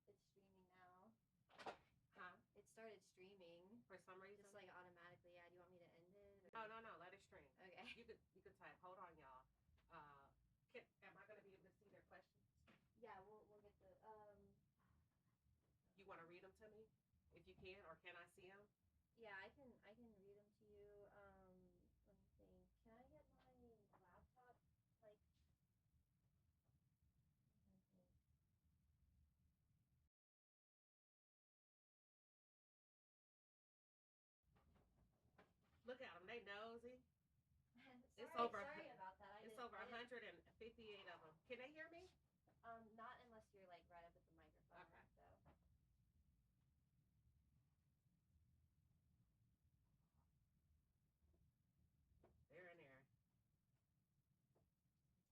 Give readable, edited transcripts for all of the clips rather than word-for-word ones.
it's streaming now. Huh? It started streaming. For some reason? Just like automatically. Yeah, do you want me to end it? Or? No, let it stream. Okay. You could type. Hold on, y'all. Am I gonna be able to see their questions? Yeah, we'll get the You want to read them to me, if you can, or can I see them? Yeah, I can read them to you. Let me think. Can I get my laptop? Like, Look at them. They nosy. Sorry about that. It's over 158 of them. Can they hear me? Not unless you're like right up at the microphone. Okay. So. They're in there.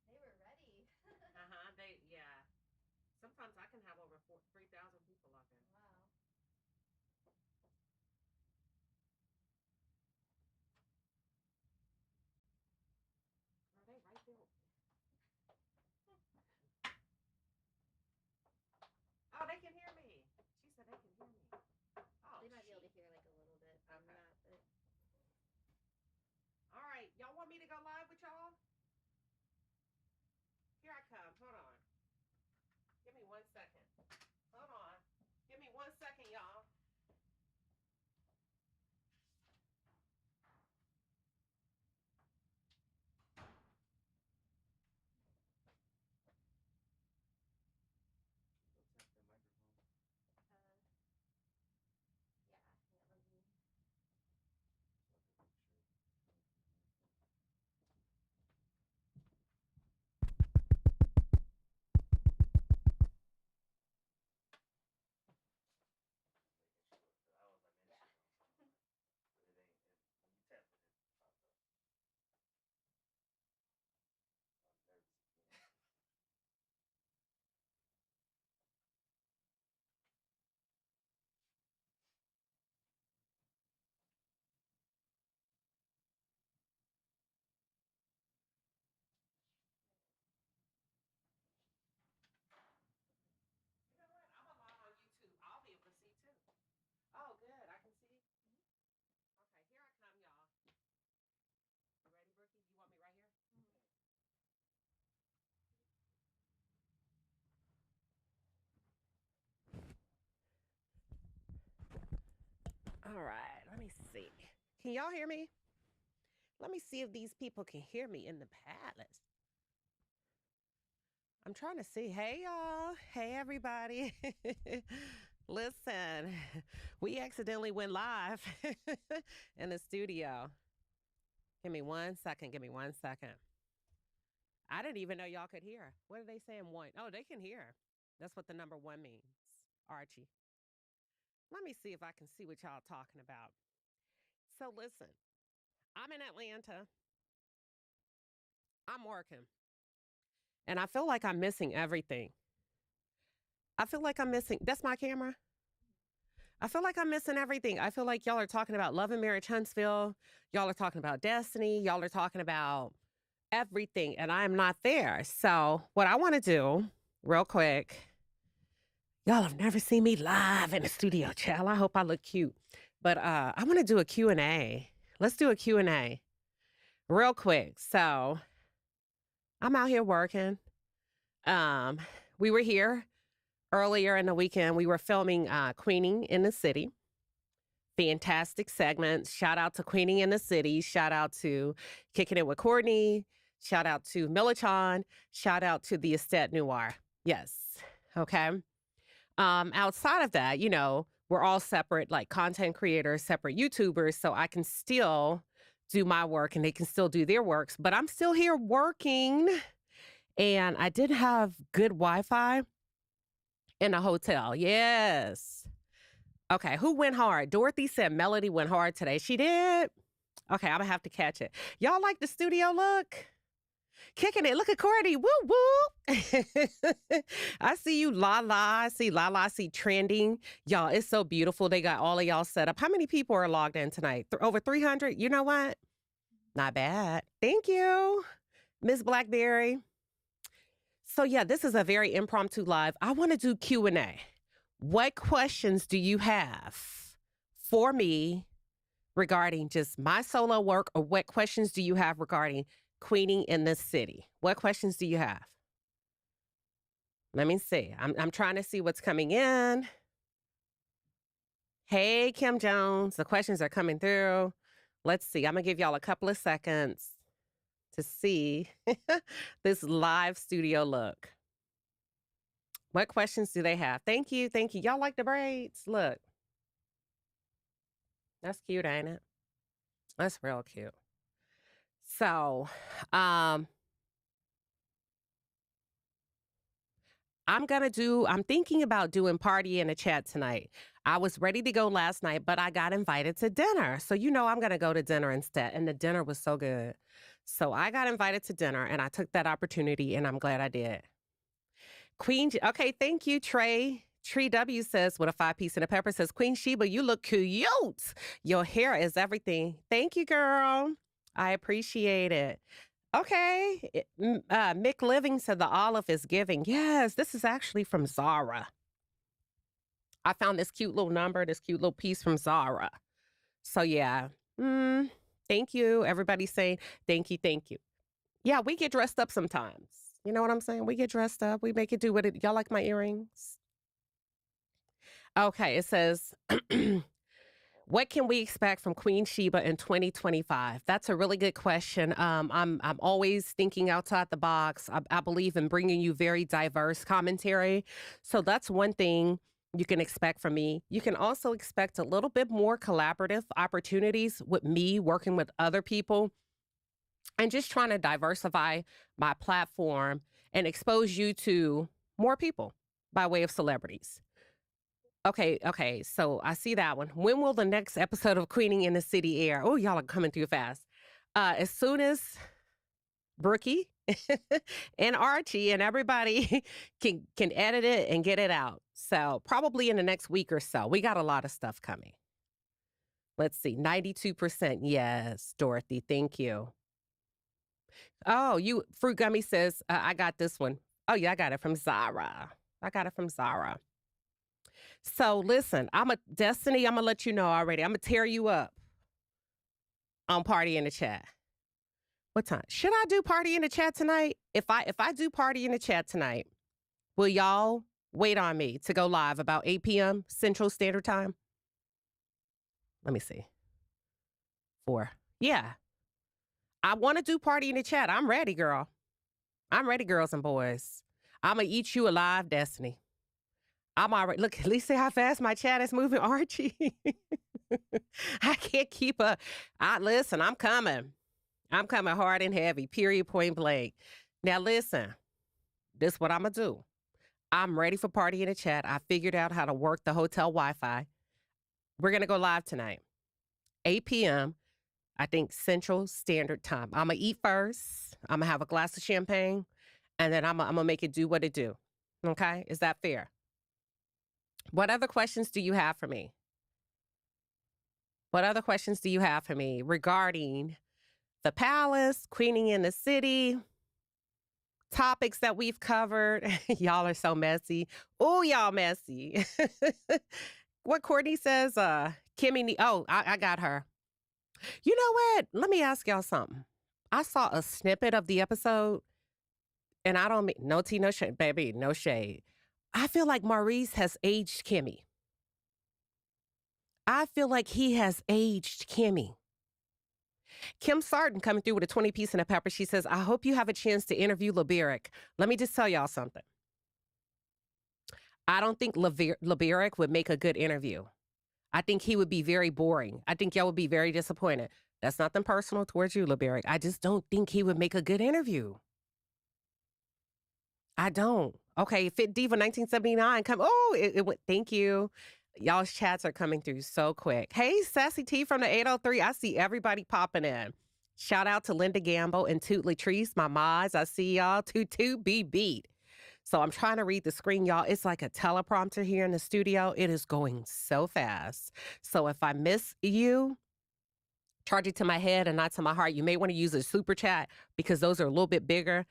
They were ready. Yeah. Sometimes I can have over 3,000 people out there. Wow. Are they right there? Oh, they can hear me. She said they can hear me. Oh, they might be able to hear like a little bit from that, but... All right, y'all want me to go live with y'all? Here I come. Hold on. Give me 1 second. Hold on. Give me 1 second, y'all. I'll be able to see too. Oh, good. I can see. Okay, here I come, y'all. You ready, Brookie? You want me right here? All right, let me see. Can y'all hear me? Let me see if these people can hear me in the palace. I'm trying to see. Hey, y'all. Hey, everybody. Listen, we accidentally went live in the studio. Give me 1 second. I didn't even know y'all could hear. What are they saying? One. Oh, they can hear. That's what the number 1 means. Archie. Let me see if I can see what y'all talking about. So listen, I'm in Atlanta. I'm working. And I feel like I'm missing everything. That's my camera. I feel like I'm missing everything. I feel like y'all are talking about Love and Marriage Huntsville. Y'all are talking about Destiny. Y'all are talking about everything. And I'm not there. So what I want to do real quick, y'all have never seen me live in the studio, child. I hope I look cute. But I want to do a Q&A. Let's do a Q&A real quick. So I'm out here working. We were here earlier in the weekend. We were filming Queening in the City. Fantastic segments. Shout out to Queening in the City. Shout out to Kicking It with Courtney. Shout out to Millichan. Shout out to the Estate Noir. Yes. Okay. Outside of that, you know, we're all separate, like content creators, separate YouTubers. So I can still do my work and they can still do their works. But I'm still here working. And I did have good Wi-Fi in a hotel. Yes. Okay, who went hard? Dorothy said Melody went hard today. She did? Okay, I'm going to have to catch it. Y'all like the studio look? Kicking it. Look at Courtney. Woo, woo. I see you, Lala. I see Lala. I see trending. Y'all, it's so beautiful. They got all of y'all set up. How many people are logged in tonight? Over 300? You know what? Not bad. Thank you, Miss Blackberry. So yeah, this is a very impromptu live. I want to do Q&A. What questions do you have for me regarding just my solo work, or what questions do you have regarding queening in this city? What questions do you have? Let me see. I'm trying to see what's coming in. Hey, Kim Jones, the questions are coming through. Let's see. I'm going to give y'all a couple of seconds to see this live studio look. What questions do they have? Thank you. Thank you. Y'all like the braids? Look. That's cute, ain't it? That's real cute. So, I'm thinking about doing party in the chat tonight. I was ready to go last night, but I got invited to dinner. So, I'm going to go to dinner instead. And the dinner was so good. So I got invited to dinner and I took that opportunity and I'm glad I did. Okay, thank you, Trey. Tree W says, with a 5-piece and a pepper, says, Queen Sheba, you look cute. Your hair is everything. Thank you, girl. I appreciate it. Okay. Mick Living said the olive is giving. Yes, this is actually from Zara. I found this cute little number, this cute little piece from Zara. So yeah. Thank you. Everybody's saying thank you, thank you. Yeah, we get dressed up sometimes. You know what I'm saying? We get dressed up. We make it do what it. Y'all like my earrings? Okay, it says, what can we expect from Queen Sheba in 2025? That's a really good question. I'm always thinking outside the box. I believe in bringing you very diverse commentary. So that's one thing you can expect from me. You can also expect a little bit more collaborative opportunities with me working with other people and just trying to diversify my platform and expose you to more people by way of celebrities. Okay, so I see that one. When will the next episode of Queening in the City air? Oh, y'all are coming through fast. As soon as Brookie and Archie and everybody can edit it and get it out. So probably in the next week or so. We got a lot of stuff coming. Let's see, 92%. Yes, Dorothy, thank you. Oh, Fruit Gummy says, I got this one. Oh, yeah, I got it from Zara. So listen, Destiny, I'm going to let you know already. I'm going to tear you up on Party in the Chat. What time? Should I do Party in the Chat tonight? If I do Party in the Chat tonight, will y'all wait on me to go live about 8 p.m. Central Standard Time? Let me see. 4. Yeah. I want to do Party in the Chat. I'm ready, girl. I'm ready, girls and boys. I'm going to eat you alive, Destiny. I'm already, look, at least see how fast my chat is moving, Archie. I can't keep up. Listen, I'm coming. I'm coming hard and heavy, period, point blank. Now, listen, this is what I'm going to do. I'm ready for Party in the Chat. I figured out how to work the hotel Wi-Fi. We're going to go live tonight, 8 p.m., I think Central Standard Time. I'm going to eat first. I'm going to have a glass of champagne, and then I'm going to make it do what it do. Okay? Is that fair? What other questions do you have for me? What other questions do you have for me regarding the palace, queening in the city, topics that we've covered? Y'all are so messy. Oh, y'all messy. What Courtney says, Kimmy, I got her. You know what? Let me ask y'all something. I saw a snippet of the episode, and I don't mean, no tea, no shade, baby, no shade. I feel like Maurice has aged Kimmy. I feel like he has aged Kimmy. Kim Sarton coming through with a 20-piece and a pepper. She says, I hope you have a chance to interview LeBerick. Let me just tell y'all something. I don't think LeBerick would make a good interview. I think he would be very boring. I think y'all would be very disappointed. That's nothing personal towards you, LeBerick. I just don't think he would make a good interview. I don't. Okay, Fit Diva 1979. It went. Thank you. Y'all's chats are coming through so quick. Hey, Sassy T from the 803. I see everybody popping in. Shout out to Linda Gamble and Toot Latrice, my mods. I see y'all. Toot be beat. So I'm trying to read the screen, y'all. It's like a teleprompter here in the studio. It is going so fast. So if I miss you, charge it to my head and not to my heart. You may want to use a super chat because those are a little bit bigger.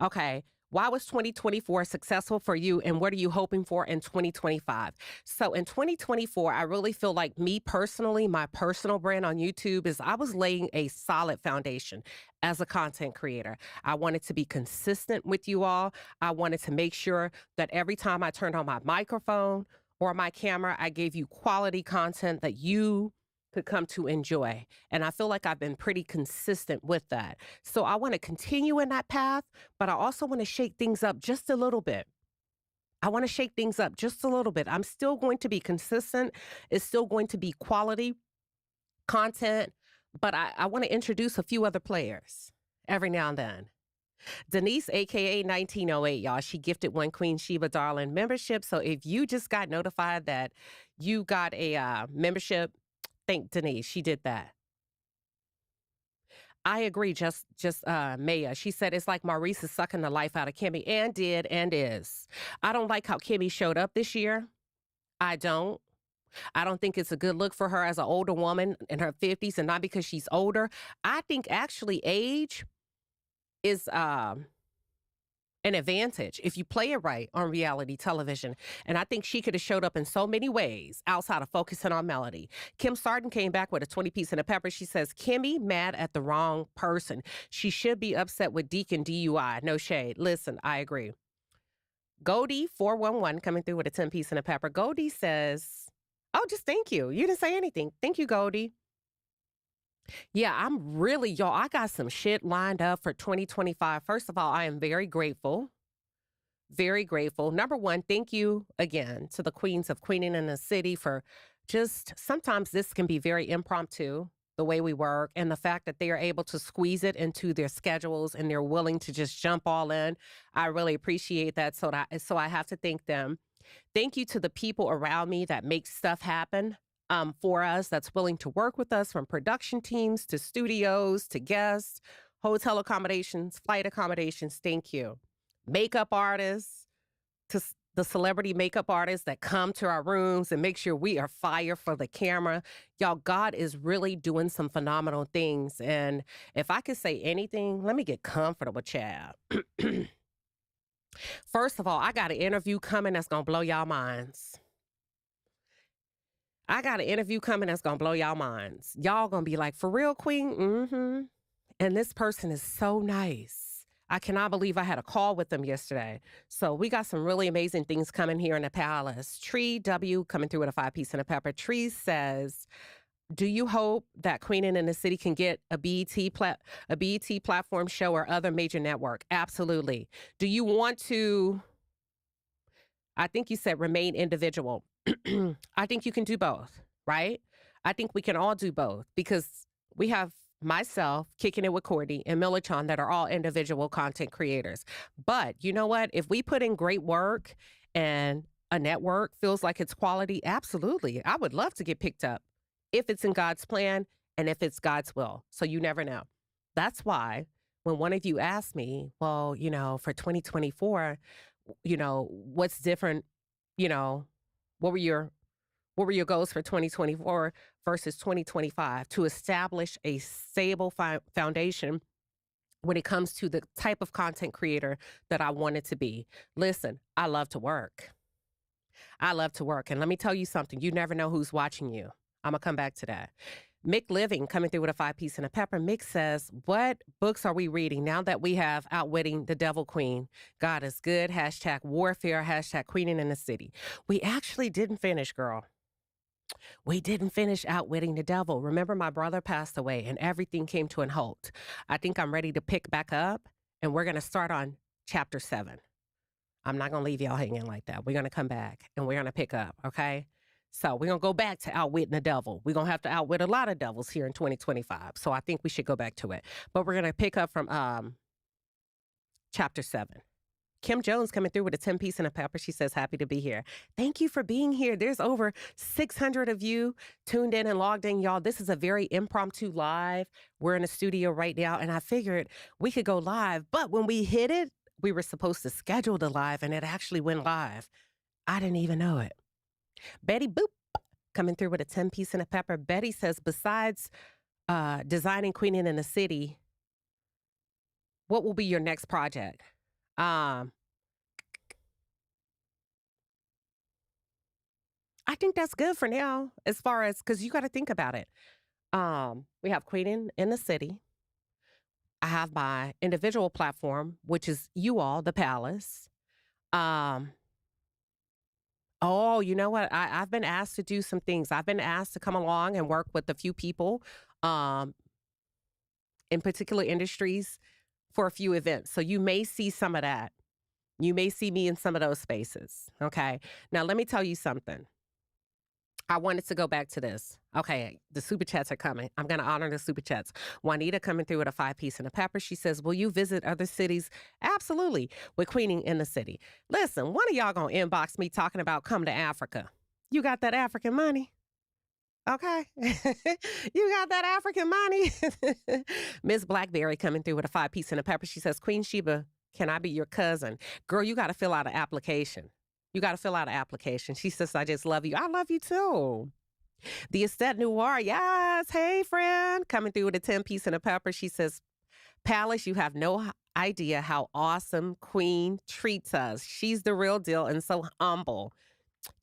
Okay. Why was 2024 successful for you and what are you hoping for in 2025? So in 2024, I really feel like me personally, my personal brand on YouTube is I was laying a solid foundation as a content creator. I wanted to be consistent with you all. I wanted to make sure that every time I turned on my microphone or my camera, I gave you quality content that you could come to enjoy. And I feel like I've been pretty consistent with that. So I want to continue in that path, but I also want to shake things up just a little bit. I want to shake things up just a little bit. I'm still going to be consistent. It's still going to be quality content, but I want to introduce a few other players every now and then. Denise, aka 1908, y'all, she gifted one Queen Sheba Darling membership. So if you just got notified that you got a membership, thank Denise. She did that. I agree, just Maya. She said it's like Maurice is sucking the life out of Kimmy and did and is. I don't like how Kimmy showed up this year. I don't. I don't think it's a good look for her as an older woman in her 50s, and not because she's older. I think actually age is an advantage if you play it right on reality television. And I think she could have showed up in so many ways outside of focusing on melody. Kim Sarton came back with a 20 piece and a pepper. She says, Kimmy mad at the wrong person. She should be upset with Deacon DUI. No shade. Listen, I agree. Goldie 411 coming through with a 10 piece and a pepper. Goldie says, oh, just thank you. You didn't say anything. Thank you, Goldie. Yeah, I'm really, y'all, I got some shit lined up for 2025. First of all, I am very grateful. Very grateful. Number one, thank you again to the queens of Queening in the City for just sometimes this can be very impromptu, the way we work, and the fact that they are able to squeeze it into their schedules and they're willing to just jump all in. I really appreciate that. So I have to thank them. Thank you to the people around me that make stuff happen for us, that's willing to work with us, from production teams to studios to guests, hotel accommodations, flight accommodations. Thank you. Makeup artists, to the celebrity makeup artists that come to our rooms and make sure we are fire for the camera. Y'all, God is really doing some phenomenal things. And if I could say anything, let me get comfortable, Chad. First of all, I got an interview coming that's going to blow y'all minds. I got an interview coming that's going to blow y'all minds. Y'all going to be like, for real, Queen? Mm-hmm. And this person is so nice. I cannot believe I had a call with them yesterday. So we got some really amazing things coming here in the palace. Tree W coming through with a 5 piece and a pepper. Tree says, do you hope that Queening in the City can get a BET platform show or other major network? Absolutely. Do you want to, I think you said remain individual. I think you can do both, right? I think we can all do both because we have myself kicking it with Courtney and Millichan that are all individual content creators. But you know what? If we put in great work and a network feels like it's quality, absolutely. I would love to get picked up if it's in God's plan and if it's God's will. So you never know. That's why when one of you asked me, well, for 2024, what's different, what were your goals for 2024 versus 2025 to establish a stable foundation when it comes to the type of content creator that I wanted to be? Listen, I love to work. I love to work. And let me tell you something. You never know who's watching you. I'm going to come back to that. Mick Living coming through with a 5 piece and a pepper. Mick says, what books are we reading now that we have Outwitting the Devil Queen? God is good. #warfare. #Queening in the City. We actually didn't finish, girl. We didn't finish Outwitting the Devil. Remember, my brother passed away and everything came to an halt. I think I'm ready to pick back up and we're going to start on chapter 7. I'm not going to leave y'all hanging like that. We're going to come back and we're going to pick up, okay? So we're going to go back to outwitting the devil. We're going to have to outwit a lot of devils here in 2025. So I think we should go back to it. But we're going to pick up from chapter 7. Kim Jones coming through with a 10 piece and a pepper. She says, happy to be here. Thank you for being here. There's over 600 of you tuned in and logged in, y'all. This is a very impromptu live. We're in the studio right now, and I figured we could go live. But when we hit it, we were supposed to schedule the live, and it actually went live. I didn't even know it. Betty Boop coming through with a 10 piece and a pepper. Betty says, besides designing Queening in the City, what will be your next project? Um, I think that's good for now, as far as because you got to think about it. We have Queen in the City. I have my individual platform, which is you all, the Palace. Um, oh, you know what? I've been asked to do some things. I've been asked to come along and work with a few people um, in particular industries for a few events. So you may see some of that. You may see me in some of those spaces. Okay. Now, let me tell you something. I wanted to go back to this. Okay, the super chats are coming. I'm going to honor the super chats. Juanita coming through with a 5-piece and a pepper. She says, will you visit other cities? Absolutely. With Queening in the City. Listen, one of y'all going to inbox me talking about come to Africa. You got that African money? Okay. You got that African money? Miss Blackberry coming through with a 5-piece and a pepper. She says, Queen Sheba, can I be your cousin? Girl, you got to fill out an application. You got to fill out an application. She says, I just love you. I love you too. The Estet Noir. Yes. Hey, friend. Coming through with a 10-piece and a pepper. She says, Palace, you have no idea how awesome Queen treats us. She's the real deal and so humble.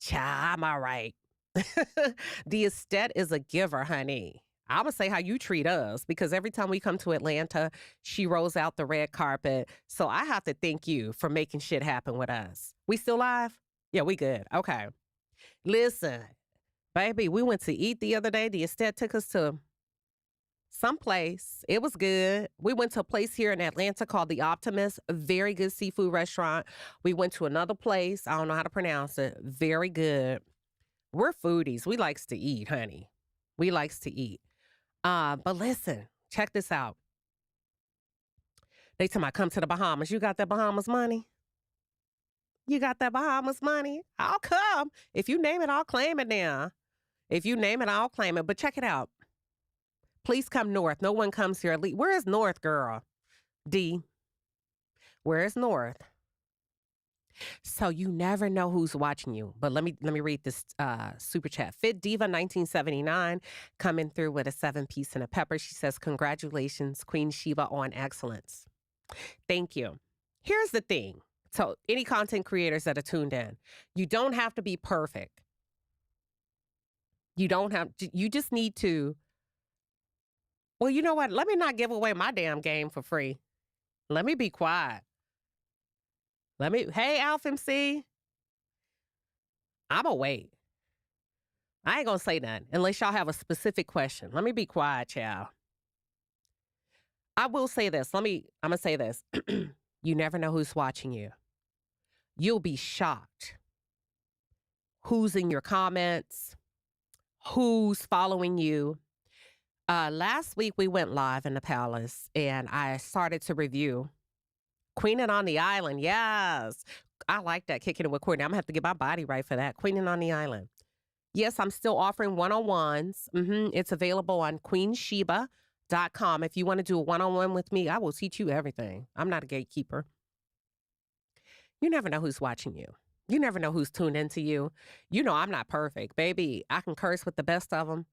Child, I'm all right. The Estet is a giver, honey. I'm going to say how you treat us because every time we come to Atlanta, she rolls out the red carpet. So I have to thank you for making shit happen with us. We still live? Yeah, we good. Okay. Listen, baby, we went to eat the other day. The Estet took us to some place. It was good. We went to a place here in Atlanta called The Optimist, a very good seafood restaurant. We went to another place. I don't know how to pronounce it. Very good. We're foodies. We likes to eat, honey. We likes to eat. But listen, check this out. They tell me, come to the Bahamas. You got that Bahamas money? You got that Bahamas money? I'll come. If you name it, I'll claim it now. If you name it, I'll claim it. But check it out. Please come north. No one comes here. Where is north, girl? D. Where is north? So you never know who's watching you. But let me read this super chat. Fit Diva 1979 coming through with a 7-piece and a pepper. She says, congratulations, Queen Sheba, on excellence. Thank you. Here's the thing. So any content creators that are tuned in, you don't have to be perfect. You just need to, well, you know what? Let me not give away my damn game for free. Let me be quiet. Hey, Alpha MC, I'm going to wait. I ain't going to say nothing unless y'all have a specific question. Let me be quiet, y'all. I will say this. I'm going to say this. You never know who's watching you. You'll be shocked. Who's in your comments? Who's following you? Last week we went live in the Palace and I started to review Queening on the Island. Yes. I like that, kicking it with Courtney. I'm going to have to get my body right for that. Queening on the Island. Yes, I'm still offering one-on-ones. It's available on QueenShiba.com. If you want to do a one-on-one with me, I will teach you everything. I'm not a gatekeeper. You never know who's watching you. You never know who's tuned into you. You know I'm not perfect, baby. I can curse with the best of them,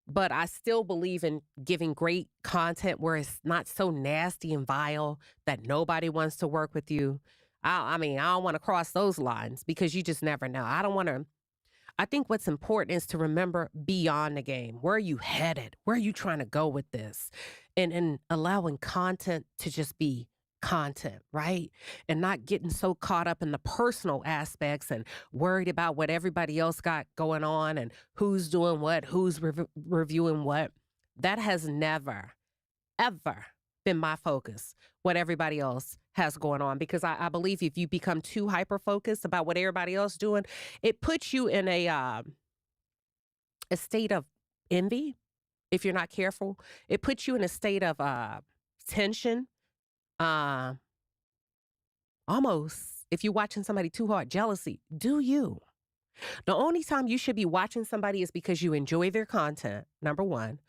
but I still believe in giving great content where it's not so nasty and vile that nobody wants to work with you. I don't want to cross those lines because you just never know. I think what's important is to remember beyond the game. Where are you headed? Where are you trying to go with this? And allowing content to just be content, right? And not getting so caught up in the personal aspects and worried about what everybody else got going on and who's doing what, who's reviewing what. That has never, ever been my focus, what everybody else has going on. Because I believe if you become too hyper-focused about what everybody else doing, it puts you in a state of envy if you're not careful. It puts you in a state of tension. Almost, if you're watching somebody too hard, jealousy. Do you? The only time you should be watching somebody is because you enjoy their content, number one.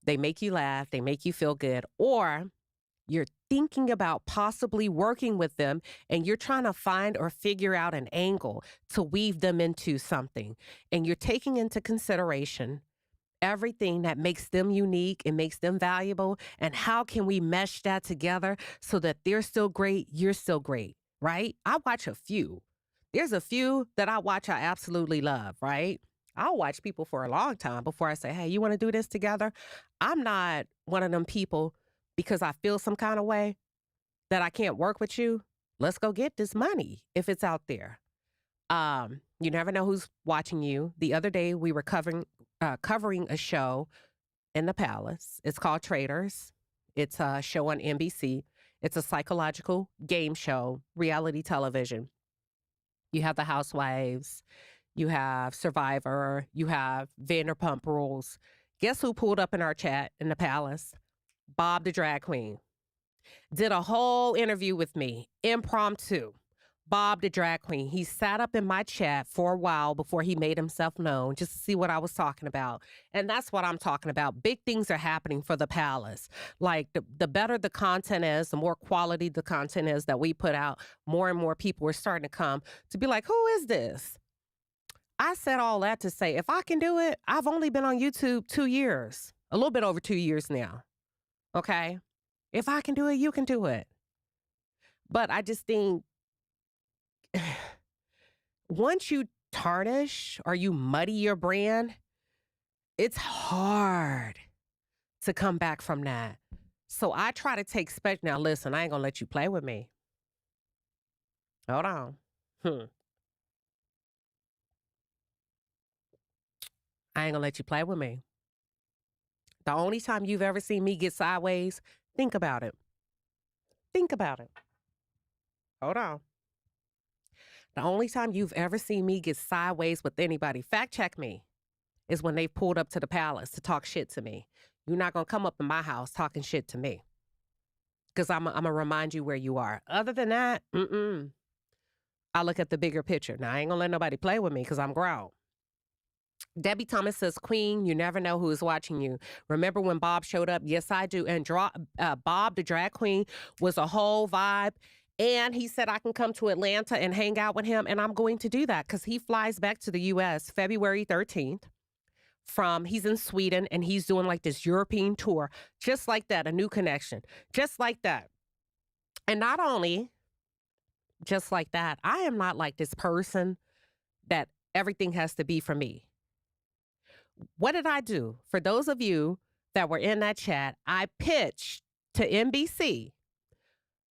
They make you laugh, they make you feel good, or you're thinking about possibly working with them and you're trying to find or figure out an angle to weave them into something. And you're taking into consideration everything that makes them unique and makes them valuable, and how can we mesh that together so that they're still great, you're still great, right? I watch a few. There's a few that I watch I absolutely love, right? I'll watch people for a long time before I say, hey, you want to do this together? I'm not one of them people because I feel some kind of way that I can't work with you. Let's go get this money if it's out there. You never know who's watching you. The other day we were covering a show in the Palace. It's called Traders. It's a show on NBC. It's a psychological game show, reality television. You have the Housewives, you have Survivor, you have Vanderpump Rules. Guess who pulled up in our chat in the Palace? Bob the drag queen. Did a whole interview with me, impromptu. Bob the drag queen. He sat up in my chat for a while before he made himself known, just to see what I was talking about. And that's what I'm talking about. Big things are happening for the Palace. Like the better the content is, the more quality the content is that we put out, more and more people are starting to come to be like, who is this? I said all that to say, if I can do it, I've only been on YouTube 2 years, a little bit over 2 years now. Okay? If I can do it, you can do it. But I just think once you tarnish or you muddy your brand, it's hard to come back from that. So I try to take now listen, I ain't gonna let you play with me. Hold on. I ain't gonna let you play with me. The only time you've ever seen me get sideways, think about it. Think about it. Hold on. The only time you've ever seen me get sideways with anybody, fact check me, is when they pulled up to the Palace to talk shit to me. You're not going to come up in my house talking shit to me. Because I'm going to remind you where you are. Other than that, I look at the bigger picture. Now, I ain't going to let nobody play with me because I'm grown. Debbie Thomas says, Queen, you never know who is watching you. Remember when Bob showed up? Yes, I do. And Bob, the drag queen, was a whole vibe. And he said I can come to Atlanta and hang out with him. And I'm going to do that because he flies back to the U.S. February 13th. He's in Sweden and he's doing like this European tour. Just like that, a new connection. Just like that. And not only just like that, I am not like this person that everything has to be for me. What did I do? For those of you that were in that chat, I pitched to NBC.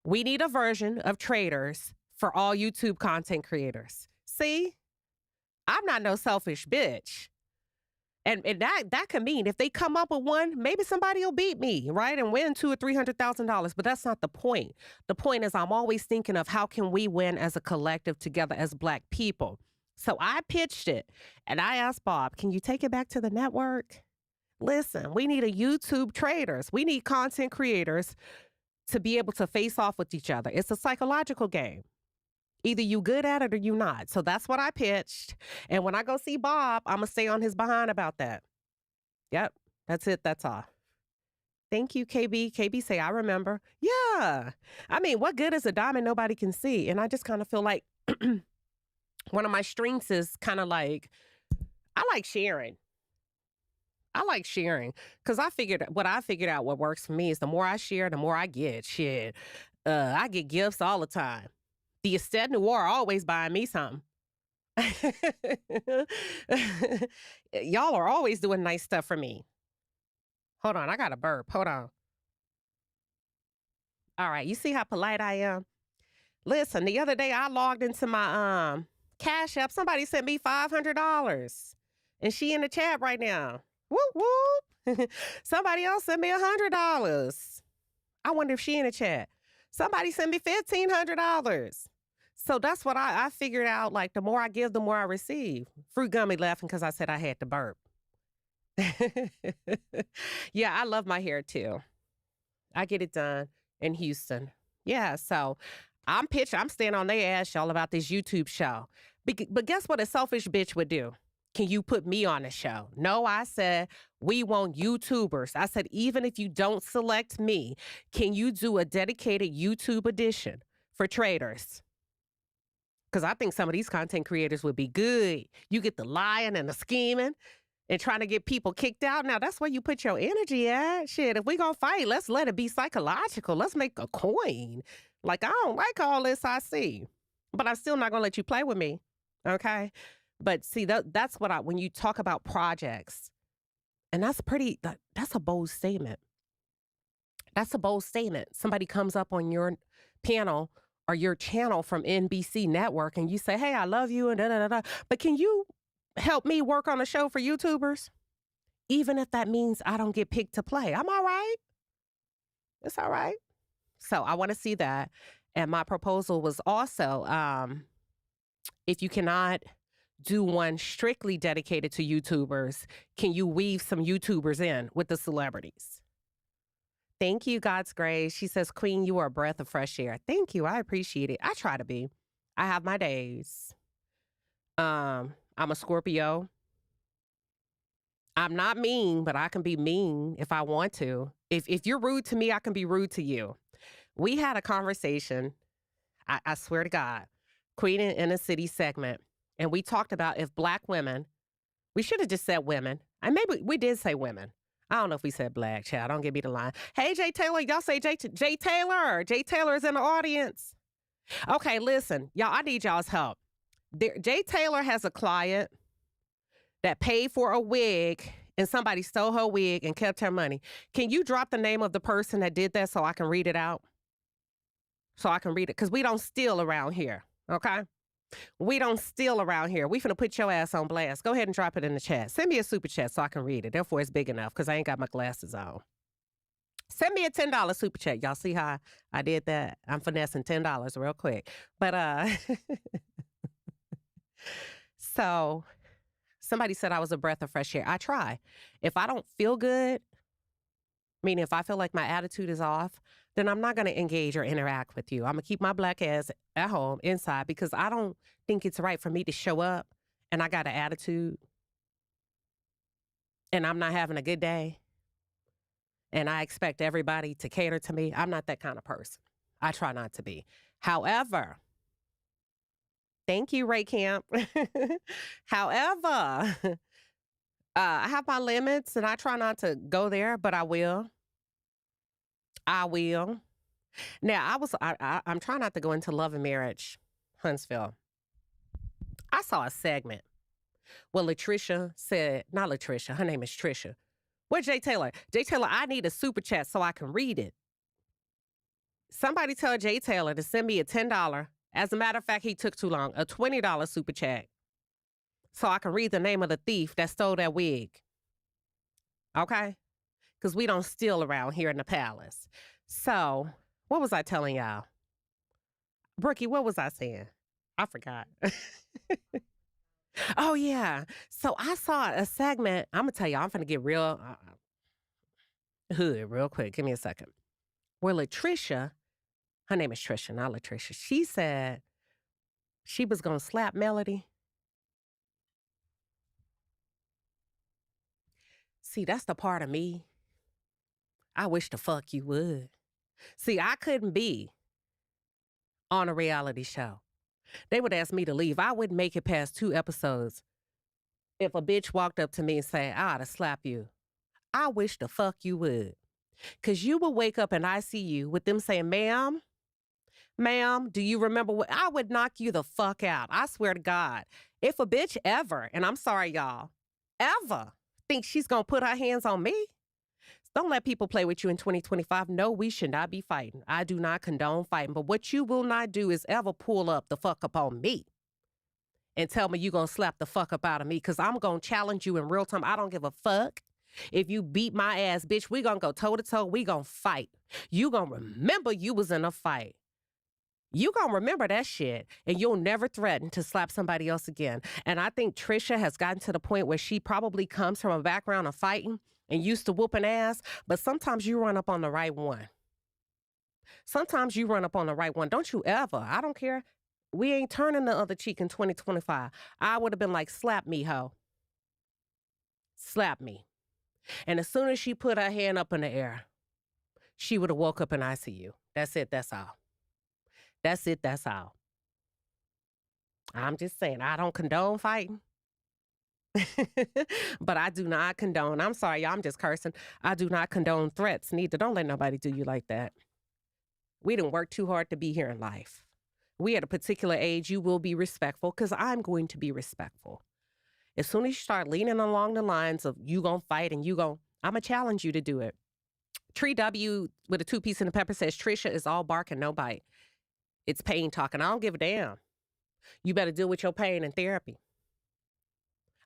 We need a version of Traders for all YouTube content creators. See, I'm not no selfish bitch. And that can mean if they come up with one, maybe somebody will beat me, right? And win $200,000 or $300,000. But that's not the point. The point is I'm always thinking of how can we win as a collective together as Black people. So I pitched it and I asked Bob, can you take it back to the network? Listen, we need a YouTube Traders. We need content creators to be able to face off with each other. It's a psychological game. Either you good at it or you not. So that's what I pitched. And when I go see Bob, I'm going to stay on his behind about that. Yep, that's it. That's all. Thank you, KB. KB say, I remember. Yeah. I mean, what good is a diamond nobody can see? And I just kind of feel like one of my strengths is kind of like, I like sharing. I like sharing because I figured out what works for me is the more I share, the more I get. Shit, I get gifts all the time. The Estette Noir always buying me something. Y'all are always doing nice stuff for me. Hold on, I got a burp. Hold on. All right, you see how polite I am? Listen, the other day I logged into my CashApp. Somebody sent me $500, and she in the chat right now. Whoop, whoop. Somebody else sent me $100. I wonder if she in the chat. Somebody sent me $1,500. So that's what I figured out. Like, the more I give, the more I receive. Fruit Gummy laughing because I said I had to burp. Yeah, I love my hair too. I get it done in Houston. Yeah, so I'm staying on their ass, y'all, about this YouTube show. But guess what a selfish bitch would do? Can you put me on the show? No, I said, we want YouTubers. I said, even if you don't select me, can you do a dedicated YouTube edition for Traders? Because I think some of these content creators would be good. You get the lying and the scheming, and trying to get people kicked out. Now, that's where you put your energy at. Shit, if we gonna fight, let's let it be psychological. Let's make a coin. Like, I don't like all this I see. But I'm still not gonna let you play with me. Okay? But see, that's what when you talk about projects, and that's a bold statement. That's a bold statement. Somebody comes up on your panel or your channel from NBC Network and you say, hey, I love you and da da da da. But can you help me work on a show for YouTubers? Even if that means I don't get picked to play. I'm all right. It's all right. So I want to see that. And my proposal was also, if you cannot do one strictly dedicated to YouTubers, can you weave some YouTubers in with the celebrities? Thank you, God's grace. She says, Queen, you are a breath of fresh air. Thank you. I appreciate it. I try to be. I have my days. I'm a Scorpio. I'm not mean, but I can be mean if I want to. If you're rude to me, I can be rude to you. We had a conversation, I swear to God, Queen in a City segment, and we talked about if Black women, we should have just said women, and maybe we did say women. I don't know if we said Black, child. Don't give me the line. Hey, Jay Taylor, y'all say Jay Taylor. Jay Taylor is in the audience. Okay, listen, y'all, I need y'all's help. Jay Taylor has a client that paid for a wig and somebody stole her wig and kept her money. Can you drop the name of the person that did that so I can read it out? So I can read it, because we don't steal around here, okay? We don't steal around here. We finna put your ass on blast. Go ahead and drop it in the chat. Send me a super chat so I can read it. Therefore, it's big enough because I ain't got my glasses on. Send me a $10 super chat. Y'all see how I did that? I'm finessing $10 real quick. But, so somebody said I was a breath of fresh air. I try. If I don't feel good, meaning if I feel like my attitude is off, then I'm not going to engage or interact with you. I'm going to keep my Black ass at home, inside, because I don't think it's right for me to show up and I got an attitude and I'm not having a good day and I expect everybody to cater to me. I'm not that kind of person. I try not to be. However, thank you, Ray Camp. However, I have my limits and I try not to go there, but I will. I will. Now, I'm trying not to go into Love and Marriage, Huntsville. I saw a segment where Latricia said, not Latricia, her name is Trisha. Where's Jay Taylor? Jay Taylor, I need a super chat so I can read it. Somebody tell Jay Taylor to send me a $10. As a matter of fact, he took too long. A $20 super chat so I can read the name of the thief that stole that wig. Okay? Because we don't steal around here in the palace. So, what was I telling y'all? Brookie, what was I saying? I forgot. Oh, yeah. So, I saw a segment. I'm going to tell y'all, I'm going to get real hood real quick. Give me a second. Where Latricia, her name is Trisha, not Latricia. She said she was going to slap Melody. See, that's the part of me I wish the fuck you would. See, I couldn't be on a reality show. They would ask me to leave. I wouldn't make it past 2 episodes if a bitch walked up to me and said, I ought to slap you. I wish the fuck you would. Because you would wake up in ICU with them saying, ma'am, do you remember what? I would knock you the fuck out. I swear to God. If a bitch ever, and I'm sorry, y'all, ever think she's going to put her hands on me, don't let people play with you in 2025. No, we should not be fighting. I do not condone fighting. But what you will not do is ever pull up the fuck up on me and tell me you're going to slap the fuck up out of me, because I'm going to challenge you in real time. I don't give a fuck. If you beat my ass, bitch, we going to go toe to toe. We going to fight. You going to remember you was in a fight. You going to remember that shit, and you'll never threaten to slap somebody else again. And I think Trisha has gotten to the point where she probably comes from a background of fighting and used to whooping ass, but sometimes you run up on the right one. Sometimes you run up on the right one. Don't you ever. I don't care. We ain't turning the other cheek in 2025. I would have been like, slap me, ho. Slap me. And as soon as she put her hand up in the air, she would have woke up in ICU. That's it. That's all. That's it. That's all. I'm just saying, I don't condone fighting. But I do not condone. I'm sorry, y'all. I'm just cursing. I do not condone threats. Neither. Don't let nobody do you like that. We didn't work too hard to be here in life. We at a particular age, you will be respectful because I'm going to be respectful. As soon as you start leaning along the lines of you gonna fight and I'm gonna challenge you to do it. Tree W with a 2-piece and a pepper says Trisha is all bark and no bite. It's pain talking. I don't give a damn. You better deal with your pain in therapy.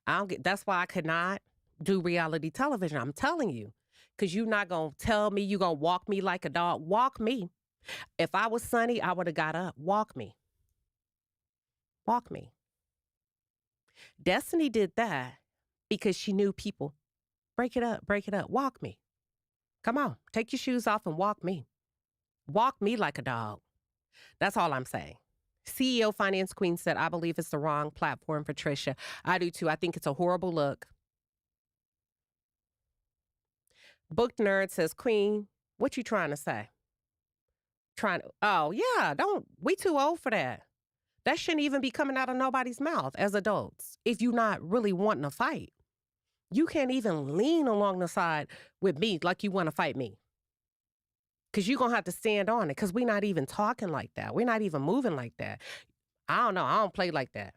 That's why I could not do reality television. I'm telling you, because you're not gonna tell me you gonna walk me like a dog. Walk me. If I was Sunny, I would have got up. Walk me. Walk me. Destiny did that because she knew people. Break it up, break it up. Walk me. Come on, take your shoes off and walk me. Walk me like a dog. That's all I'm saying. CEO Finance Queen said, I believe it's the wrong platform for Trisha. I do too. I think it's a horrible look. Book Nerd says, Queen, what you trying to say? Oh, yeah, we too old for that. That shouldn't even be coming out of nobody's mouth as adults if you're not really wanting to fight. You can't even lean along the side with me like you want to fight me. Because you're going to have to stand on it because we're not even talking like that. We're not even moving like that. I don't know. I don't play like that.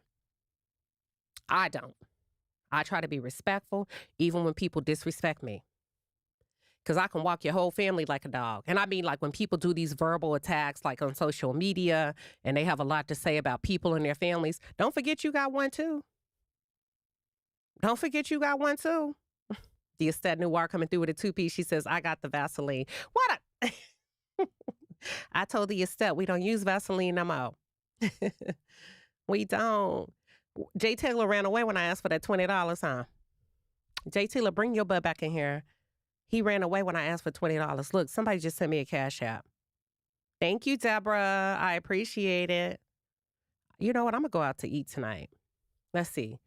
I don't. I try to be respectful even when people disrespect me. Because I can walk your whole family like a dog. And I mean, like when people do these verbal attacks, like on social media, and they have a lot to say about people and their families, don't forget you got one too. Don't forget you got one too. The Estet Noir coming through with a 2-piece. She says, I got the Vaseline. What I told the Estet we don't use Vaseline no more. We don't. Jay Taylor ran away when I asked for that $20, huh? Jay Taylor, bring your butt back in here. He ran away when I asked for $20. Look, somebody just sent me a Cash App. Thank you, Deborah. I appreciate it. You know what? I'm going to go out to eat tonight. Let's see.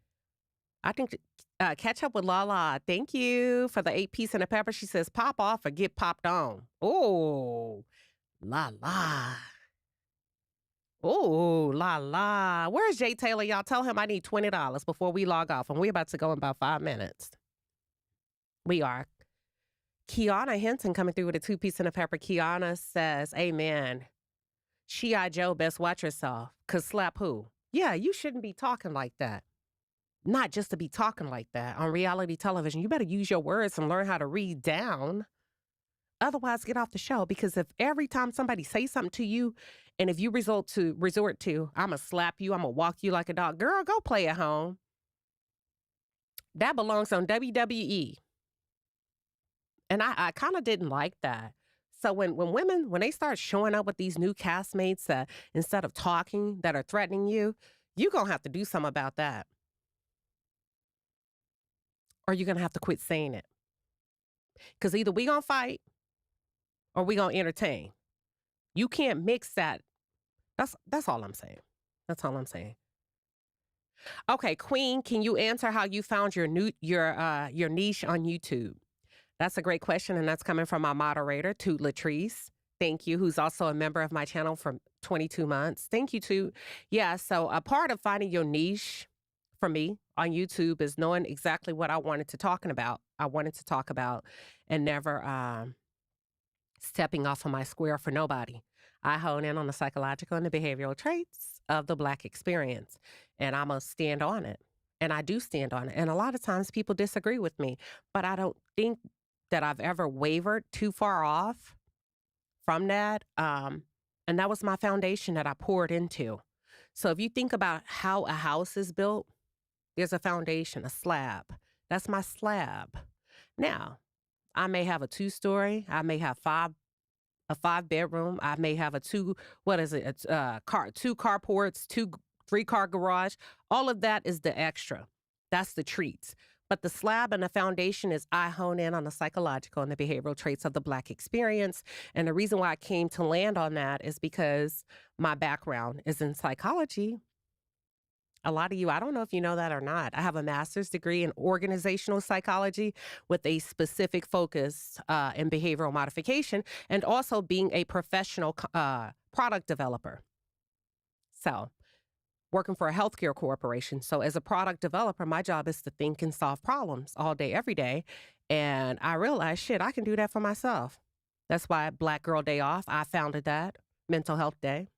I think catch up with Lala. Thank you for the 8-piece and a pepper. She says, pop off or get popped on. Oh, Lala. Oh, Lala. Where's Jay Taylor? Y'all tell him I need $20 before we log off. And we're about to go in about 5 minutes. We are. Kiana Henson coming through with a 2-piece and a pepper. Kiana says, amen. G.I. Joe, best watch yourself. Cause slap who? Yeah, you shouldn't be talking like that. Not just to be talking like that on reality television. You better use your words and learn how to read down. Otherwise, get off the show. Because if every time somebody says something to you, and if you resort to, I'm going to slap you, I'm going to walk you like a dog. Girl, go play at home. That belongs on WWE. And I kind of didn't like that. So when women, when they start showing up with these new castmates that instead of talking, that are threatening you, you're going to have to do something about that. Or you're going to have to quit saying it. Because either we going to fight or we going to entertain. You can't mix that. That's all I'm saying. That's all I'm saying. Okay, Queen, can you answer how you found your niche on YouTube? That's a great question, and that's coming from my moderator, Toot Latrice. Thank you, who's also a member of my channel for 22 months. Thank you, Toot. Yeah, so a part of finding your niche for me on YouTube is knowing exactly what I wanted to talk about. And never stepping off of my square for nobody. I hone in on the psychological and the behavioral traits of the Black experience, and I'm going to stand on it. And I do stand on it. And a lot of times people disagree with me, but I don't think that I've ever wavered too far off from that. And that was my foundation that I poured into. So if you think about how a house is built, there's a foundation, a slab. That's my slab. Now, I may have a 2-story. I may have a 5-bedroom. I may have two carports, 3-car garage. All of that is the extra. That's the treats. But the slab and the foundation is I hone in on the psychological and the behavioral traits of the Black experience. And the reason why I came to land on that is because my background is in psychology. A lot of you, I don't know if you know that or not. I have a master's degree in organizational psychology with a specific focus in behavioral modification and also being a professional product developer. So working for a healthcare corporation. So as a product developer, my job is to think and solve problems all day, every day. And I realized, shit, I can do that for myself. That's why Black Girl Day Off, I founded that, Mental Health Day.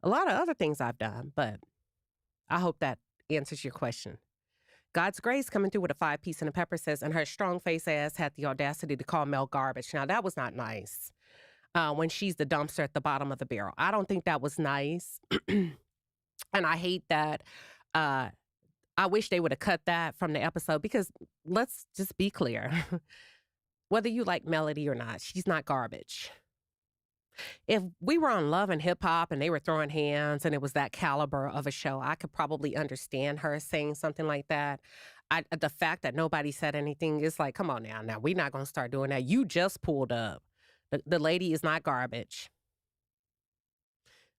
A lot of other things I've done, but I hope that answers your question. God's Grace coming through with a 5-piece and a pepper says, and her strong face ass had the audacity to call Mel garbage. Now, that was not nice. When she's the dumpster at the bottom of the barrel. I don't think that was nice. And I hate that. I wish they would have cut that from the episode because let's just be clear. Whether you like Melody or not, she's not garbage. If we were on Love and Hip Hop and they were throwing hands and it was that caliber of a show, I could probably understand her saying something like that. The fact that nobody said anything is like, come on now. Now, we're not going to start doing that. You just pulled up. The lady is not garbage.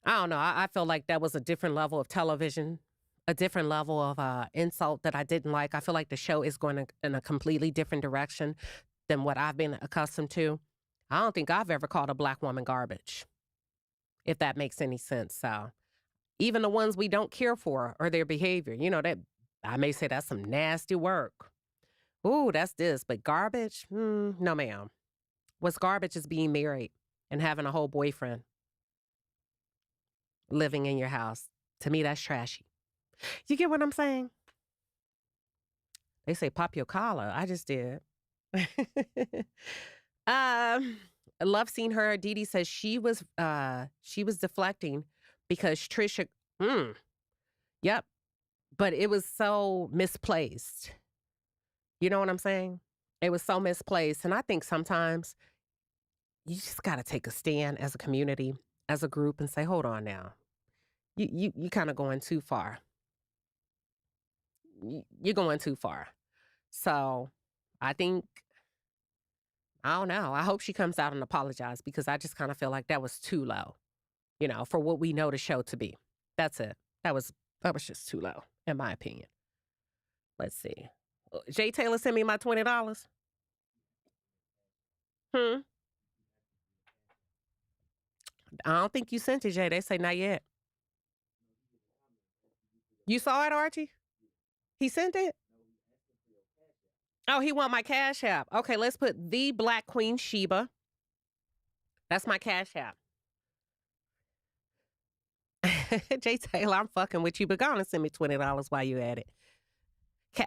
I don't know. I feel like that was a different level of television, a different level of insult that I didn't like. I feel like the show is going in a completely different direction than what I've been accustomed to. I don't think I've ever called a Black woman garbage, if that makes any sense. So even the ones we don't care for or their behavior, you know, that I may say that's some nasty work. Ooh, that's this. But garbage? No, ma'am. What's garbage is being married and having a whole boyfriend living in your house. To me, that's trashy. You get what I'm saying? They say pop your collar. I just did. I love seeing her. Dee Dee says she was deflecting because Trisha, yep. But it was so misplaced. You know what I'm saying? It was so misplaced. And I think sometimes you just got to take a stand as a community, as a group, and say, hold on now. You kind of going too far. You're going too far. So I think, I don't know. I hope she comes out and apologizes because I just kind of feel like that was too low, you know, for what we know the show to be. That's it. That was just too low, in my opinion. Let's see. Jay Taylor sent me my $20. I don't think you sent it, Jay. They say not yet. You saw it, Archie? He sent it? Oh, he want my Cash App. Okay, let's put TheBlackQueenShiba. That's my Cash App. Jay Taylor, I'm fucking with you, but go on and send me $20 while you at it.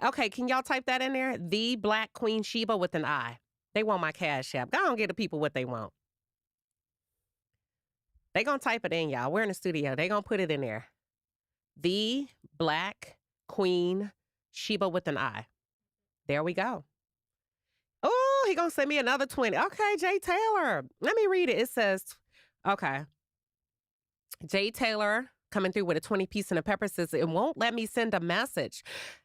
Okay, can y'all type that in there? TheBlackQueenShiba with an I. They want my Cash App. Go on, get the people what they want. They gonna type it in, y'all. We're in the studio. They gonna put it in there. TheBlackQueenShiba with an I. There we go. Oh, he gonna send me another 20. Okay, Jay Taylor. Let me read it. It says, okay. Jay Taylor coming through with a 20-piece and a pepper says, it won't let me send a message.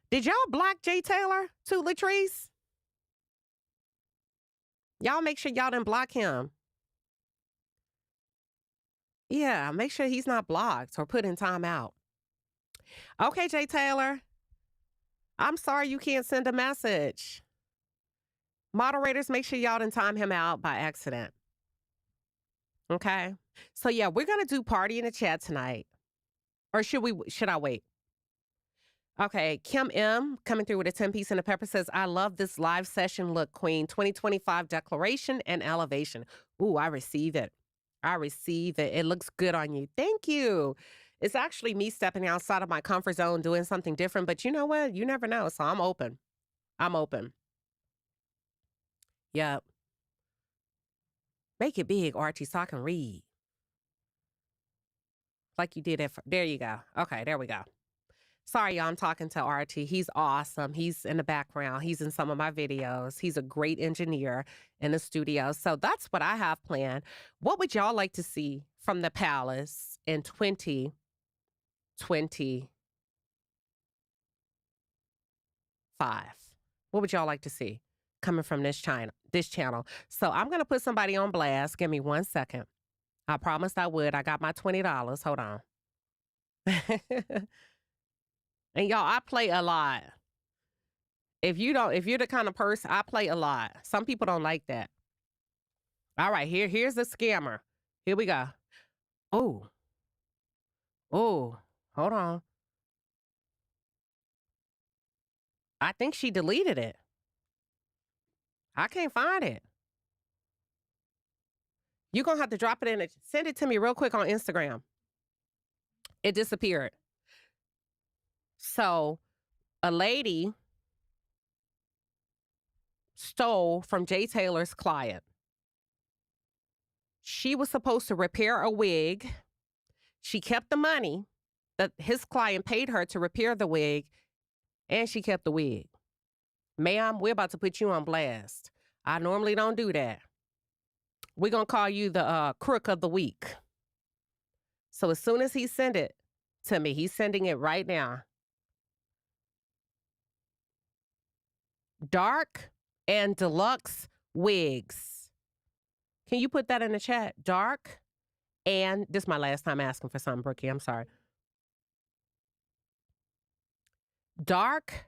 Did y'all block Jay Taylor to Latrice? Y'all make sure y'all didn't block him. Yeah, make sure he's not blocked or put in timeout. Okay, Jay Taylor. I'm sorry you can't send a message. Moderators, make sure y'all didn't time him out by accident. Okay? So yeah, we're going to do party in the chat tonight. Or should I wait? Okay, Kim M coming through with a 10-piece and a pepper says, I love this live session look, Queen. 2025 declaration and elevation. Ooh, I receive it. I receive it. It looks good on you. Thank you. It's actually me stepping outside of my comfort zone, doing something different. But you know what? You never know. So I'm open. I'm open. Yep. Make it big, Archie, so I can read. Like you did it. There you go. Okay, there we go. Sorry, y'all. I'm talking to Archie. He's awesome. He's in the background. He's in some of my videos. He's a great engineer in the studio. So that's what I have planned. What would y'all like to see from the Palace in 2025? What would y'all like to see coming from this channel? So I'm going to put somebody on blast. Give me 1 second. I promised I would. I got my $20. Hold on. And y'all, I play a lot. If you're the kind of person, I play a lot. Some people don't like that. All right, here's the scammer. Here we go. Oh, Hold on. I think she deleted it. I can't find it. You're going to have to drop it in. Send it to me real quick on Instagram. It disappeared. So a lady stole from Jay Taylor's client. She was supposed to repair a wig. She kept the money that his client paid her to repair the wig, and she kept the wig. Ma'am, we're about to put you on blast. I normally don't do that. We're going to call you the crook of the week. So as soon as he sent it to me, he's sending it right now. Dark and deluxe wigs. Can you put that in the chat? Dark and, this is my last time asking for something, Brookie. I'm sorry. Dark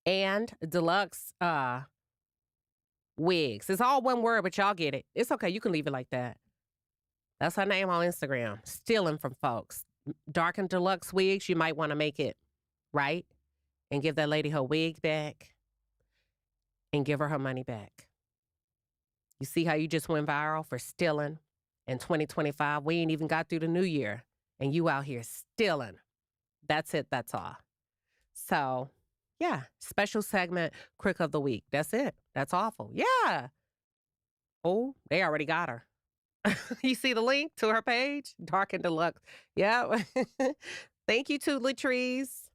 and deluxe wigs. It's all one word, but y'all get it. It's okay. You can leave it like that. That's her name on Instagram. Stealing from folks. Dark and deluxe wigs. You might want to make it right and give that lady her wig back and give her money back. You see how you just went viral for stealing in 2025? We ain't even got through the new year, and you out here stealing. That's it. That's all. So, yeah, special segment, Crook of the Week. That's it. That's awful. Yeah. Oh, they already got her. You see the link to her page? Dark and Deluxe. Yeah. Thank you to Latrice.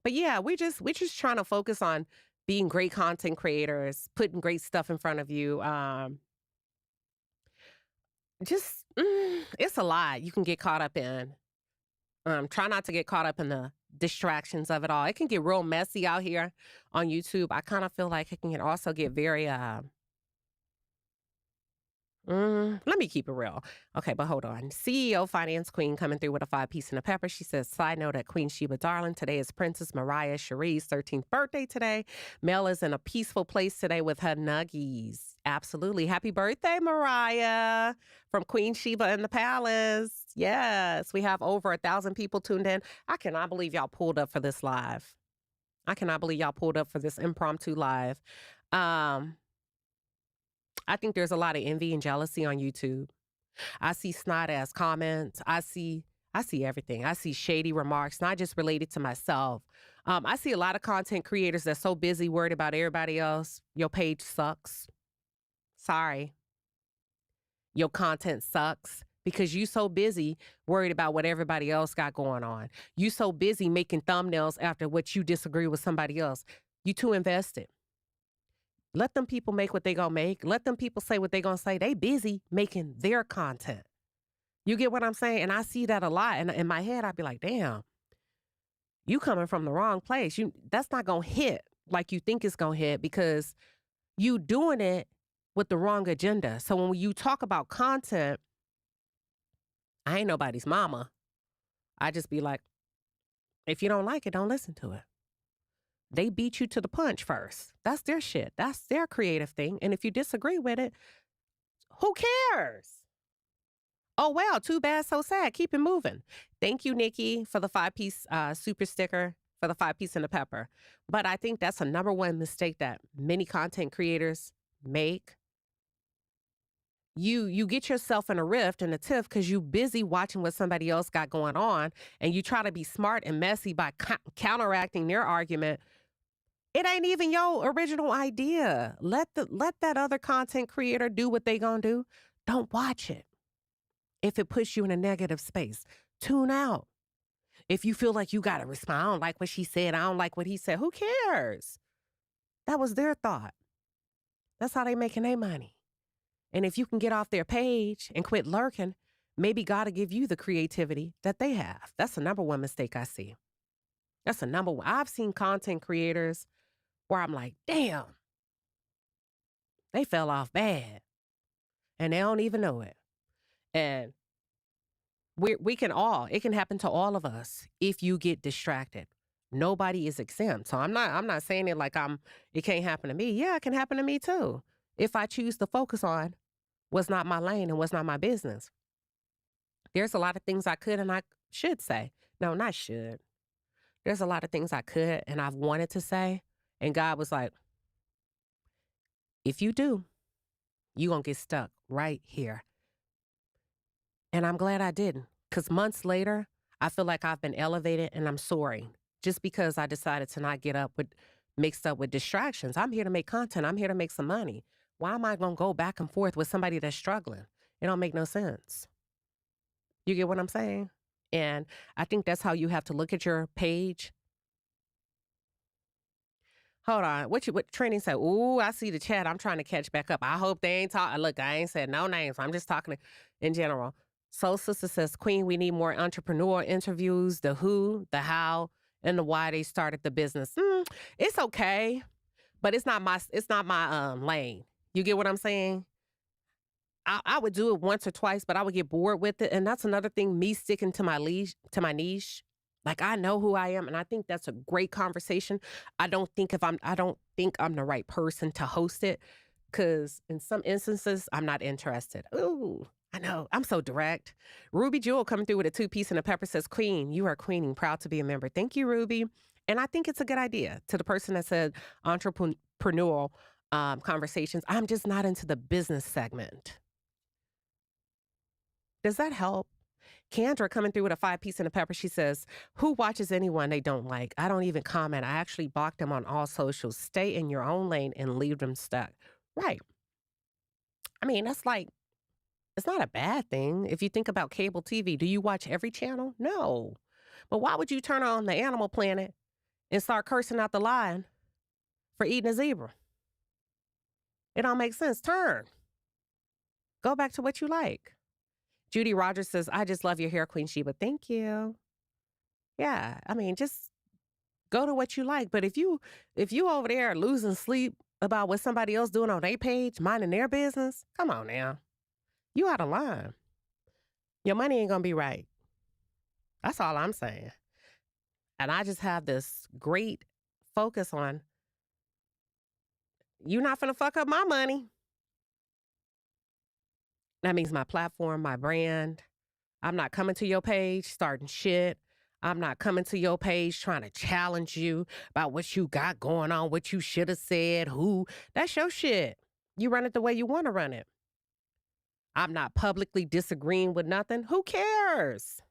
But yeah, we just trying to focus on being great content creators, putting great stuff in front of you. It's a lot you can get caught up in. Try not to get caught up in the distractions of it all. It can get real messy out here on YouTube. I kind of feel like it can also get very let me keep it real. Okay, but hold on. CEO Finance Queen coming through with a 5-piece and a pepper. She says, side note at Queen Sheba Darling, today is Princess Mariah Cherie's 13th birthday today. Mel is in a peaceful place today with her nuggies. Absolutely. Happy birthday, Mariah, from Queen Sheba in the Palace. Yes, we have over 1,000 people tuned in. I cannot believe y'all pulled up for this live. I cannot believe y'all pulled up for this impromptu live. I think there's a lot of envy and jealousy on YouTube. I see snot-ass comments. I see everything. I see shady remarks, not just related to myself. I see a lot of content creators that's so busy worried about everybody else. Your page sucks. Sorry. Your content sucks because you so busy worried about what everybody else got going on. You so busy making thumbnails after what you disagree with somebody else. You too invested. Let them people make what they gonna make. Let them people say what they gonna say. They busy making their content. You get what I'm saying? And I see that a lot. And in my head, I'd be like, damn, you coming from the wrong place. That's not gonna hit like you think it's gonna hit because you doing it with the wrong agenda. So when you talk about content, I ain't nobody's mama. I just be like, if you don't like it, don't listen to it. They beat you to the punch first. That's their shit. That's their creative thing. And if you disagree with it, who cares? Oh, well, too bad, so sad. Keep it moving. Thank you, Nikki, for the 5-piece super sticker, for the 5-piece and the pepper. But I think that's a number one mistake that many content creators make. You get yourself in a rift and a tiff because you busy watching what somebody else got going on, and you try to be smart and messy by counteracting their argument. It ain't even your original idea. Let that other content creator do what they gonna do. Don't watch it. If it puts you in a negative space, tune out. If you feel like you gotta respond, I don't like what she said, I don't like what he said, who cares? That was their thought. That's how they making their money. And if you can get off their page and quit lurking, maybe God will give you the creativity that they have. That's the number one mistake I see. That's the number one. I've seen content creators where I'm like, damn, they fell off bad. And they don't even know it. And it can happen to all of us if you get distracted. Nobody is exempt. So I'm not saying it like it can't happen to me. Yeah, it can happen to me too. If I choose to focus on what's not my lane and what's not my business. There's a lot of things I could and I should say. No, not should. There's a lot of things I could and I've wanted to say. And God was like, if you do, you're going to get stuck right here. And I'm glad I didn't. Because months later, I feel like I've been elevated and I'm soaring just because I decided to not get up with mixed up with distractions. I'm here to make content. I'm here to make some money. Why am I going to go back and forth with somebody that's struggling? It don't make no sense. You get what I'm saying? And I think that's how you have to look at your page. Hold on. What Training said? Ooh, I see the chat. I'm trying to catch back up. I hope they ain't talking. Look, I ain't said no names. I'm just talking in general. Soul Sister says, Queen, we need more entrepreneur interviews, the who, the how, and the why they started the business. It's okay, but it's not my lane. You get what I'm saying? I would do it once or twice, but I would get bored with it. And that's another thing, me sticking to my niche. Like, I know who I am, and I think that's a great conversation. I don't think I'm the right person to host it, because in some instances, I'm not interested. Ooh, I know. I'm so direct. Ruby Jewel coming through with a 2-piece and a pepper says, Queen, you are queening. Proud to be a member. Thank you, Ruby. And I think it's a good idea. To the person that said entrepreneurial conversations, I'm just not into the business segment. Does that help? Kendra coming through with a 5-piece and a pepper. She says, who watches anyone they don't like? I don't even comment. I actually block them on all socials. Stay in your own lane and leave them stuck. Right. I mean, that's like, it's not a bad thing. If you think about cable TV, do you watch every channel? No. But why would you turn on the Animal Planet and start cursing out the lion for eating a zebra? It don't make sense. Turn. Go back to what you like. Judy Rogers says, I just love your hair, Queen Sheba. Thank you. Yeah, I mean, just go to what you like. But if you over there losing sleep about what somebody else doing on their page, minding their business, come on now. You out of line. Your money ain't gonna be right. That's all I'm saying. And I just have this great focus on, you're not finna fuck up my money. That means my platform, my brand. I'm not coming to your page starting shit. I'm not coming to your page trying to challenge you about what you got going on, what you should have said, who. That's your shit. You run it the way you want to run it. I'm not publicly disagreeing with nothing. Who cares?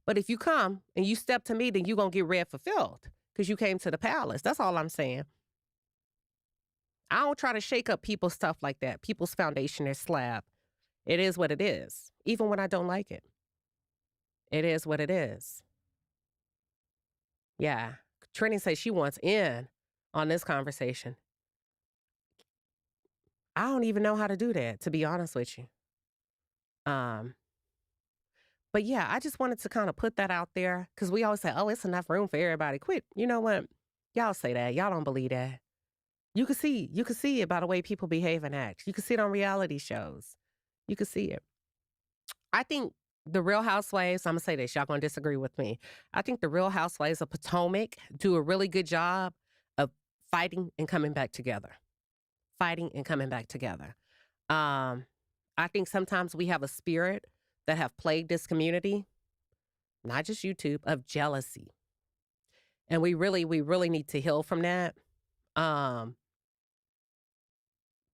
But if you come and you step to me, then you're going to get red fulfilled because you came to the palace. That's all I'm saying. I don't try to shake up people's stuff like that. People's foundation, their slab. It is what it is, even when I don't like it. It is what it is. Yeah. Trini says she wants in on this conversation. I don't even know how to do that, to be honest with you. But yeah, I just wanted to kind of put that out there because we always say, oh, it's enough room for everybody. Quit. You know what? Y'all say that. Y'all don't believe that. You can see it by the way people behave and act. You can see it on reality shows. You can see it. I think the Real Housewives, I'm going to say this, y'all going to disagree with me. I think the Real Housewives of Potomac do a really good job of fighting and coming back together. Fighting and coming back together. I think sometimes we have a spirit that have plagued this community, not just YouTube, of jealousy. And we really need to heal from that.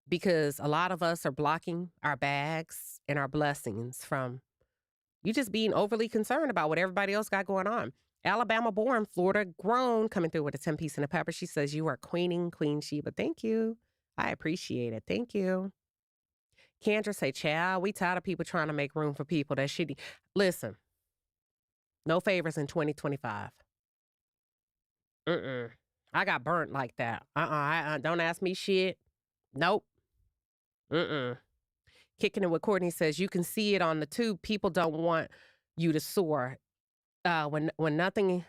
Because a lot of us are blocking our bags and our blessings from you just being overly concerned about what everybody else got going on. Alabama born, Florida grown, coming through with a 10-piece and a pepper. She says, you are queening, Queen Sheba. Thank you. I appreciate it. Thank you. Kendra say, child, we tired of people trying to make room for people that shitty. Listen, no favors in 2025. I got burnt like that. Don't ask me shit. Nope. Kicking it with Courtney says, you can see it on the tube. People don't want you to soar. When nothing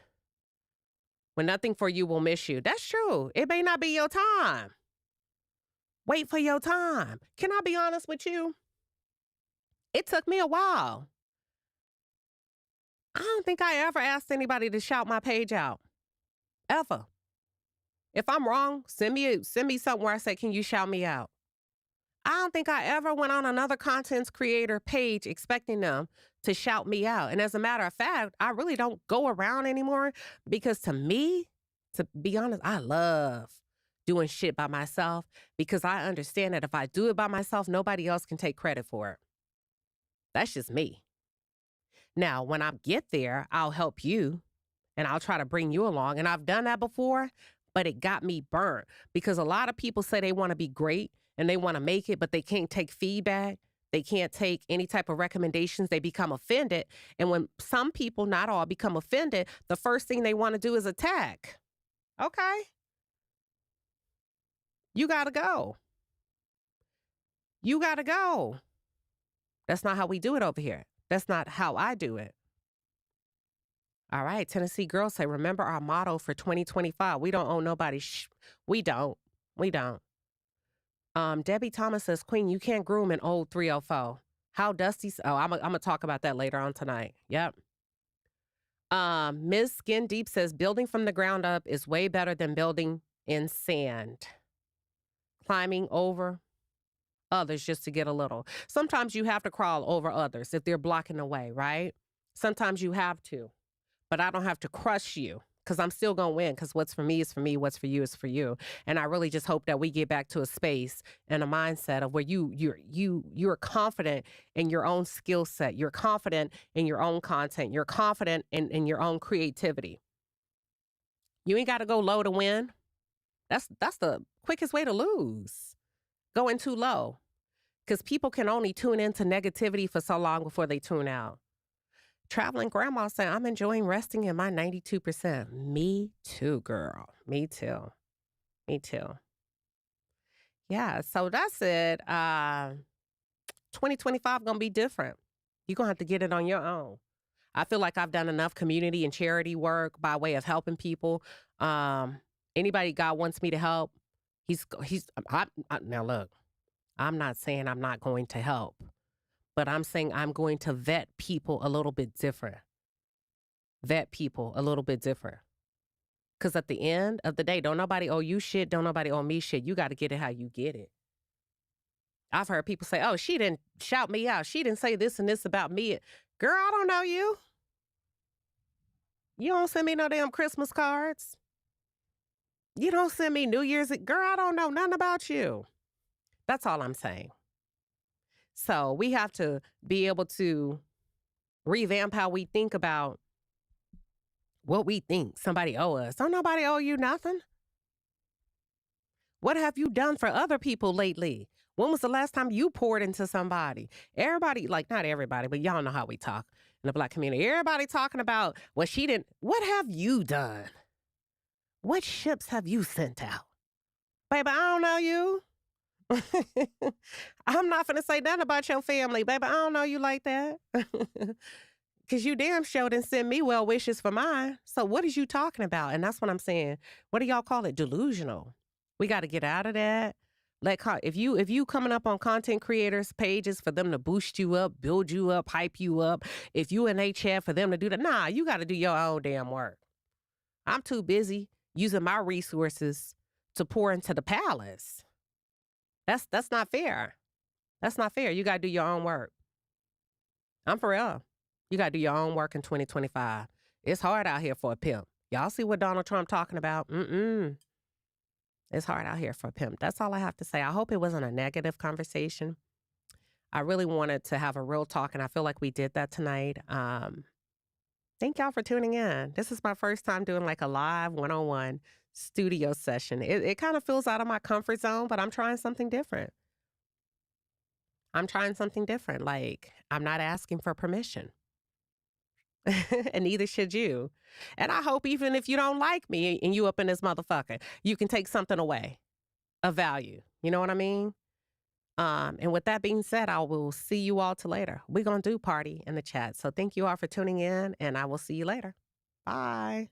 for you will miss you. That's true. It may not be your time. Wait for your time. Can I be honest with you? It took me a while. I don't think I ever asked anybody to shout my page out. Ever. If I'm wrong, send me something where I say, can you shout me out? I don't think I ever went on another content creator page expecting them to shout me out. And as a matter of fact, I really don't go around anymore because to me, to be honest, I love doing shit by myself because I understand that if I do it by myself, nobody else can take credit for it. That's just me. Now, when I get there, I'll help you and I'll try to bring you along. And I've done that before, but it got me burnt because a lot of people say they want to be great and they want to make it, but they can't take feedback. They can't take any type of recommendations. They become offended. And when some people, not all, become offended, the first thing they want to do is attack. Okay. You got to go. You got to go. That's not how we do it over here. That's not how I do it. All right. Tennessee girls say, remember our motto for 2025. We don't owe nobody. We don't. We don't. Debbie Thomas says, Queen, you can't groom an old 304. How Dusty? Oh, I'm going to talk about that later on tonight. Yep. Ms. Skin Deep says, building from the ground up is way better than building in sand. Climbing over others just to get a little. Sometimes you have to crawl over others if they're blocking the way, right? Sometimes you have to. But I don't have to crush you because I'm still going to win because what's for me is for me, what's for you is for you. And I really just hope that we get back to a space and a mindset of where you're confident in your own skill set. You're confident in your own content. You're confident in your own creativity. You ain't got to go low to win. That's the quickest way to lose. Going too low. Because people can only tune into negativity for so long before they tune out. Traveling grandma saying, I'm enjoying resting in my 92%. Me too, girl. Me too. Me too. Yeah, so that's it. 2025 going to be different. You're going to have to get it on your own. I feel like I've done enough community and charity work by way of helping people. Anybody God wants me to help, now look, I'm not saying I'm not going to help. But I'm saying I'm going to vet people a little bit different. Vet people a little bit different. Because at the end of the day, don't nobody owe you shit. Don't nobody owe me shit. You got to get it how you get it. I've heard people say, oh, she didn't shout me out. She didn't say this and this about me. Girl, I don't know you. You don't send me no damn Christmas cards. You don't send me New Year's. Girl, I don't know nothing about you. That's all I'm saying. So we have to be able to revamp how we think about what we think somebody owe us. Don't nobody owe you nothing. What have you done for other people lately? When was the last time you poured into somebody? Everybody, like not everybody, but y'all know how we talk in the Black community. Everybody talking about what she didn't. What have you done? What ships have you sent out? Baby, I don't know you. I'm not finna say nothing about your family, baby. I don't know you like that. Because you damn sure didn't send me well wishes for mine. So what is you talking about? And that's what I'm saying. What do y'all call it? Delusional. We got to get out of that. If you coming up on content creators' pages for them to boost you up, build you up, hype you up, if you in a chat for them to do that, nah, you got to do your own damn work. I'm too busy using my resources to pour into the palace. That's not fair. That's not fair. You got to do your own work. I'm for real. You got to do your own work in 2025. It's hard out here for a pimp. Y'all see what Donald Trump talking about? It's hard out here for a pimp. That's all I have to say. I hope it wasn't a negative conversation. I really wanted to have a real talk, and I feel like we did that tonight. Thank y'all for tuning in. This is my first time doing like a live one-on-one studio session. It kind of feels out of my comfort zone, but I'm trying something different. I'm trying something different. Like, I'm not asking for permission. And neither should you. And I hope even if you don't like me and you up in this motherfucker, you can take something away of value. You know what I mean? And with that being said, I will see you all till later. We're going to do party in the chat. So thank you all for tuning in, and I will see you later. Bye.